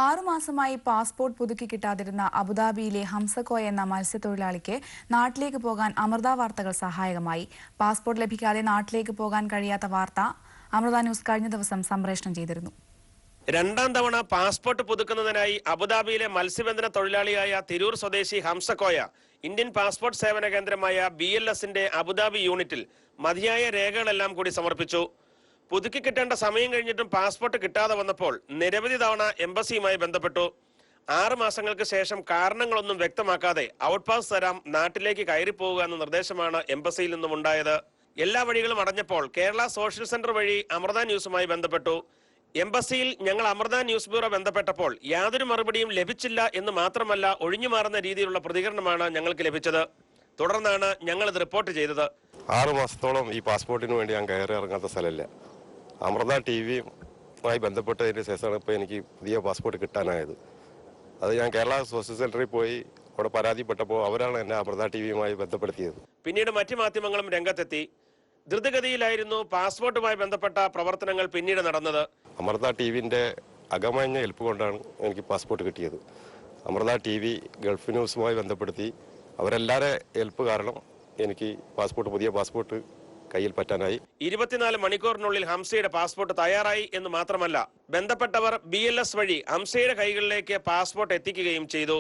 6 മാസമായി പാസ്പോർട്ട് പുതുക്കി കിട്ടാതിരുന്ന അബുദാബിയിലെ ഹംസക്കോയ എന്ന മത്സ്യത്തൊഴിലാളിക്ക് നാട്ടിലേക്ക് പോകാൻ അമൃത വാർത്തകൾ സഹായകമായി. പാസ്പോർട്ട് ലഭിക്കാതെ നാട്ടിലേക്ക് പോകാൻ കഴിയാത്ത വാർത്ത അമൃത ന്യൂസ് കഴിഞ്ഞ ദിവസം സംപ്രേഷണം ചെയ്തിരുന്നു. രണ്ടാം തവണ പാസ്പോർട്ട് പുതുക്കുന്നതിനായി അബുദാബിയിലെ മത്സ്യബന്ധന തൊഴിലാളിയായ തിരൂർ സ്വദേശി ഹംസക്കോയ ഇന്ത്യൻ പാസ്പോർട്ട് സേവന കേന്ദ്രമായ BLSന്റെ അബുദാബി യൂണിറ്റിൽ മതിയായ രേഖകളെല്ലാം കൂടി സമർപ്പിച്ചു. പുതുക്കി കിട്ടേണ്ട സമയം കഴിഞ്ഞിട്ടും പാസ്പോർട്ട് കിട്ടാതെ വന്നപ്പോൾ നിരവധി തവണ എംബസിയുമായി ബന്ധപ്പെട്ടു. 6 മാസങ്ങൾക്ക് ശേഷം കാരണങ്ങളൊന്നും വ്യക്തമാക്കാതെ ഔട്ട് പാസ് തരാം, നാട്ടിലേക്ക് കയറിപ്പോവുക എന്ന നിർദ്ദേശമാണ് എംബസിയിൽ നിന്നും ഉണ്ടായത്. എല്ലാ വഴികളും അടഞ്ഞപ്പോൾ കേരള സോഷ്യൽ സെന്റർ വഴി അമൃത ന്യൂസുമായി ബന്ധപ്പെട്ടു. എംബസിയിൽ ഞങ്ങൾ അമൃത ന്യൂസ് ബ്യൂറോ ബന്ധപ്പെട്ടപ്പോൾ യാതൊരു മറുപടിയും ലഭിച്ചില്ല എന്ന് മാത്രമല്ല, ഒഴിഞ്ഞുമാറുന്ന രീതിയിലുള്ള പ്രതികരണമാണ് ഞങ്ങൾക്ക് ലഭിച്ചത്. തുടർന്നാണ് ഞങ്ങൾ ഇത് റിപ്പോർട്ട് ചെയ്തത്. 6 മാസത്തോളം ഈ പാസ്പോർട്ടിന് വേണ്ടി ഞാൻ കയറി ഇറങ്ങാത്ത സ്ഥലമില്ല. അമൃത TVയുമായി ബന്ധപ്പെട്ടതിന് ശേഷമാണ് ഇപ്പോൾ എനിക്ക് പുതിയ പാസ്പോർട്ട് കിട്ടാനായത്. അത് ഞാൻ കേരള സോഷ്യൽ സെന്ററിൽ പോയി അവിടെ പരാതിപ്പെട്ടപ്പോൾ അവരാണ് എന്നെ അമൃത TVയുമായി ബന്ധപ്പെടുത്തിയത്. പിന്നീട് മറ്റു മാധ്യമങ്ങളും രംഗത്തെത്തി. ദ്രുതഗതിയിലായിരുന്നു പാസ്പോർട്ടുമായി ബന്ധപ്പെട്ട പ്രവർത്തനങ്ങൾ പിന്നീട് നടന്നത്. അമൃത TVന്റെ അകമഞ്ഞ ഹെൽപ്പ് കൊണ്ടാണ് എനിക്ക് പാസ്പോർട്ട് കിട്ടിയത്. അമൃത TV ഗൾഫ് ന്യൂസുമായി ബന്ധപ്പെടുത്തി അവരെല്ലാവരുടെ ഹെൽപ്പ് കാരണം എനിക്ക് പുതിയ പാസ്പോർട്ട് കയ്യിൽ പറ്റാനായി. 24 മണിക്കൂറിനുള്ളിൽ ഹംസയുടെ പാസ്പോർട്ട് തയ്യാറായി എന്ന് മാത്രമല്ല, ബന്ധപ്പെട്ടവർ BLS വഴി ഹംസയുടെ കൈകളിലേക്ക് പാസ്പോർട്ട് എത്തിക്കുകയും ചെയ്തു.